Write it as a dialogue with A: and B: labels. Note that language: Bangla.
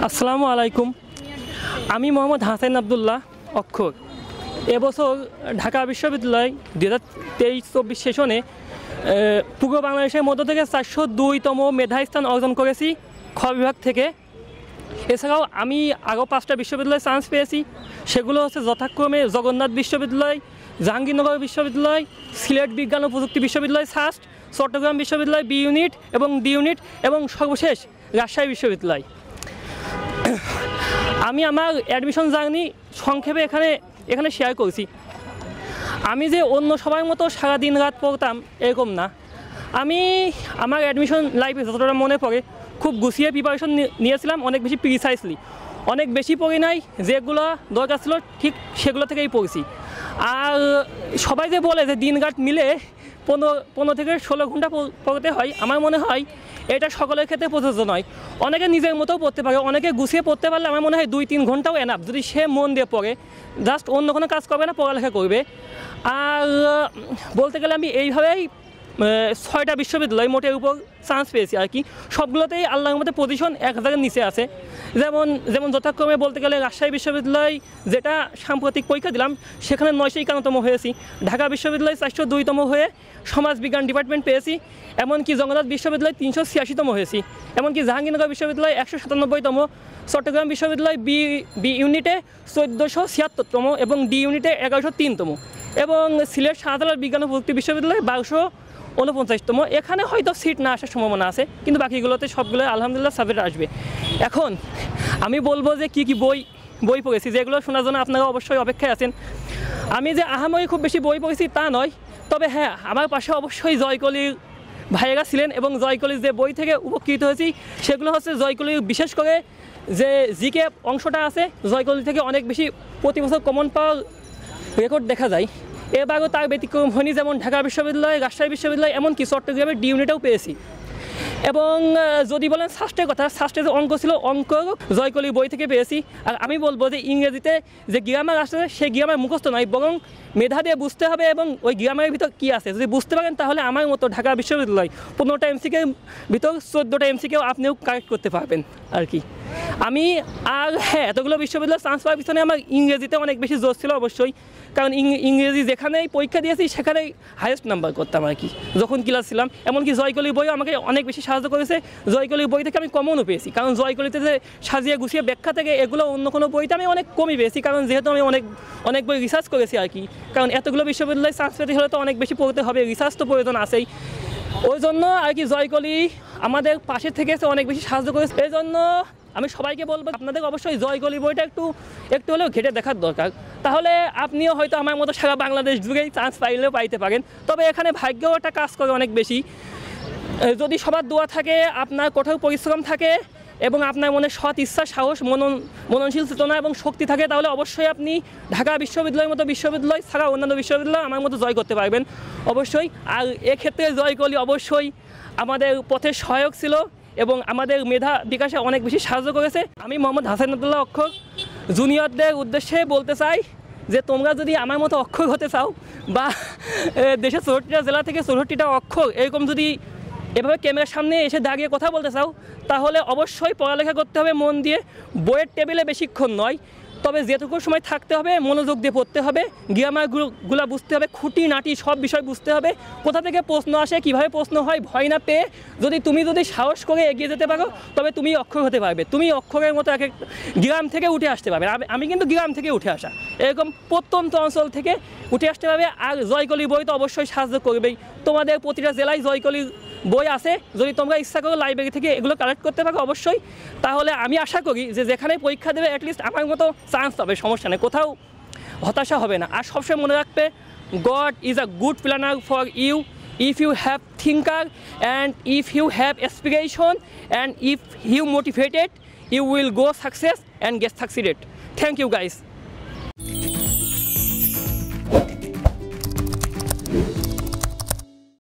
A: আসসালামু আলাইকুম। আমি মোহাম্মদ হাসান আবদুল্লাহ অক্ষর। এবছর ঢাকা বিশ্ববিদ্যালয় 2023-24 সেশনে পূর্ব বাংলাদেশের মধ্য থেকে 402তম মেধাস্থান অর্জন করেছি খ বিভাগ থেকে। এছাড়াও আমি আরও 5টা বিশ্ববিদ্যালয়ে চান্স পেয়েছি। সেগুলো হচ্ছে যথাক্রমে জগন্নাথ বিশ্ববিদ্যালয়, জাহাঙ্গীরনগর বিশ্ববিদ্যালয়, সিলেট বিজ্ঞান ও প্রযুক্তি বিশ্ববিদ্যালয় সাস্ট, চট্টগ্রাম বিশ্ববিদ্যালয় বি ইউনিট এবং ডি ইউনিট এবং সর্বশেষ রাজশাহী বিশ্ববিদ্যালয়। আমি আমার অ্যাডমিশন জার্নি সংক্ষেপে এখানে শেয়ার করছি। আমি যে অন্য সবার মতো সারাদিন রাত পড়তাম এরকম না। আমি আমার অ্যাডমিশন লাইফে যতটা মনে পড়ে খুব গুছিয়ে প্রিপারেশন নিয়েছিলাম, অনেক বেশি প্রিসাইসলি, অনেক বেশি পড়ি নাই, যেগুলো দরকার ছিল ঠিক সেগুলো থেকেই পড়ছি। আর সবাই যে বলে যে দিন রাত মিলে 15 থেকে 16 ঘন্টা পড়তে হয়, আমার মনে হয় এটা সকলের ক্ষেত্রে প্রযোজ্য নয়। অনেকে নিজের মতো পড়তে পারে, অনেকে গুছিয়ে পড়তে পারলে আমার মনে হয় 2-3 ঘন্টাও এনাফ, যদি সে মন দিয়ে পড়ে, জাস্ট অন্য কোনো কাজ করবে না, পড়ালেখা করবে। আর বলতে গেলে আমি এইভাবেই 6টা বিশ্ববিদ্যালয় মোটের উপর চান্স পেয়েছি আর কি। সবগুলোতেই আল্লাহর মধ্যে পজিশন 1000-এর নিচে আছে। যেমন যথাক্রমে বলতে গেলে রাজশাহী বিশ্ববিদ্যালয়, যেটা সাম্প্রতিক পরীক্ষা দিলাম, সেখানে 951তম হয়েছি। ঢাকা বিশ্ববিদ্যালয় 402তম হয়ে সমাজ বিজ্ঞান ডিপার্টমেন্ট পেয়েছি। এমনকি জগন্নাথ বিশ্ববিদ্যালয় 386তম হয়েছি। এমনকি জাহাঙ্গীরনগর বিশ্ববিদ্যালয় 197তম, চট্টগ্রাম বিশ্ববিদ্যালয় বি ইউনিটে 1476তম এবং ডি ইউনিটে 1103তম, এবং সিলেট শাহজালাল বিজ্ঞান ও প্রযুক্তি বিশ্ববিদ্যালয় 1249তম। এখানে হয়তো সিট না আসার সম্ভাবনা আছে, কিন্তু বাকিগুলোতে সবগুলো আলহামদুলিল্লাহ সাবজেক্ট আসবে। এখন আমি বলবো যে কী বই পড়েছি, যেগুলো শোনার জন্য আপনারা অবশ্যই অপেক্ষায় আছেন। আমি যে আহামরি খুব বেশি বই পড়েছি তা নয়, তবে হ্যাঁ, আমার পাশে অবশ্যই জয়কলির ভাইয়েরা ছিলেন এবং জয়কলির যে বই থেকে উপকৃত হয়েছি সেগুলো হচ্ছে জয়কলির, বিশেষ করে যে জিকে অংশটা আছে, জয়কলি থেকে অনেক বেশি প্রতি বছর কমন পাওয়ার রেকর্ড দেখা যায়। এবারও তার ব্যতিক্রম হয়নি, যেমন ঢাকা বিশ্ববিদ্যালয়, রাজশাহী বিশ্ববিদ্যালয়, এমনকি চট্টগ্রামের ডি ইউনিটেও পেয়েছি। এবং যদি বলেন সাস্টের কথা, সাস্টে যে অঙ্ক ছিল, অঙ্ক জয়কলির বই থেকে পেয়েছি। আর আমি বলবো যে ইংরেজিতে যে গ্রামার আসছে সেই গ্রামার মুখস্থ নয়, বরং মেধা দিয়ে বুঝতে হবে এবং ওই গ্রামারের ভিতর কী আছে যদি বুঝতে পারেন, তাহলে আমার মতো ঢাকা বিশ্ববিদ্যালয় 15টা এমসিকের ভিতর 14টা এমসিকেও আপনিও কারেক্ট করতে পারবেন আর কি। আর হ্যাঁ, এতগুলো বিশ্ববিদ্যালয় চান্স পাওয়ার পিছনে আমার ইংরেজিতে অনেক বেশি জোর ছিল অবশ্যই, কারণ ইংরেজি যেখানেই পরীক্ষা দিয়েছি সেখানেই হাইয়েস্ট নাম্বার করতাম আর কি যখন ক্লাস ছিলাম। এমনকি জয়কলির বইও আমাকে অনেক বেশি সাহায্য করেছে। জয়কলির বই থেকে আমি কমনও পেয়েছি, কারণ জয়কলিতে যে সাজিয়ে গুছিয়ে ব্যাখ্যা থেকে, এগুলো অন্য কোনো বইতে আমি অনেক কমই পেয়েছি, কারণ যেহেতু আমি অনেক বই রিসার্চ করেছি আর কি। কারণ এতগুলো বিশ্ববিদ্যালয় চান্স পেতে হলে তো অনেক বেশি পড়তে হবে, রিসার্চ তো প্রয়োজন আছেই। ওই জন্য আর কি জয়কলি আমাদের পাশে থেকে এসে অনেক বেশি সাহায্য করেছে। এই জন্য আমি সবাইকে বলবো, আপনাদের অবশ্যই জয়কলি বইটা একটু হলেও ঘেটে দেখার দরকার, তাহলে আপনিও হয়তো আমার মতো সারা বাংলাদেশ জুড়েই চান্স পাইলেও পাইতে পারেন। তবে এখানে ভাগ্যও একটা কাজ করে অনেক বেশি। যদি সবার দোয়া থাকে, আপনার কঠোর পরিশ্রম থাকে এবং আপনার মনে সৎ ইচ্ছা, সাহস, মননশীল চেতনা এবং শক্তি থাকে, তাহলে অবশ্যই আপনি ঢাকা বিশ্ববিদ্যালয়ের মতো বিশ্ববিদ্যালয় ছাড়া অন্যান্য বিশ্ববিদ্যালয় আমার মতো জয় করতে পারবেন অবশ্যই। আর এক্ষেত্রে জয়কলি অবশ্যই আমাদের পথের সহায়ক ছিল এবং আমাদের মেধা বিকাশে অনেক বেশি সাহায্য করেছে। আমি মোহাম্মদ হাসান আবদুল্লাহ অক্ষর জুনিয়রদের উদ্দেশ্যে বলতে চাই যে তোমরা যদি আমার মতো অক্ষর হতে চাও, বা দেশের 64টা জেলা থেকে 64টা অক্ষর এরকম যদি এভাবে ক্যামেরার সামনে এসে দাঁড়িয়ে কথা বলতে চাও, তাহলে অবশ্যই পড়ালেখা করতে হবে মন দিয়ে, বইয়ের টেবিলে বেশিক্ষণ নয়, তবে যেটুকু সময় থাকতে হবে মনোযোগ দিয়ে পড়তে হবে, গ্রামারগুলো বুঝতে হবে, খুঁটিনাটি সব বিষয় বুঝতে হবে, কোথা থেকে প্রশ্ন আসে, কীভাবে প্রশ্ন হয়, ভয় না পেয়ে তুমি যদি সাহস করে এগিয়ে যেতে পারো, তবে তুমি অক্ষর হতে পারবে। তুমি অক্ষরের মতো এক গ্রাম থেকে উঠে আসতে পারবে। আমি কিন্তু গ্রাম থেকে উঠে আসা, এরকম প্রত্যন্ত অঞ্চল থেকে উঠে আসতে পারবে। আর জয়কলি বই তো অবশ্যই সাহায্য করবেই। তোমাদের প্রতিটা জেলায় জয়কলির বই আছে, যদি তোমরা ইচ্ছা করো লাইব্রেরি থেকে এগুলো কালেক্ট করতে পারো অবশ্যই, তাহলে আমি আশা করি যে যেখানে পরীক্ষা দেবে অ্যাটলিস্ট আমার মতো চান্স পাবে, সমস্যা নেই, কোথাও হতাশা হবে না। আর সবসময় মনে রাখবে, God is a good planner for you if you have thinker and if you have aspiration and if you motivated, you will go success and get succeeded. Thank you guys.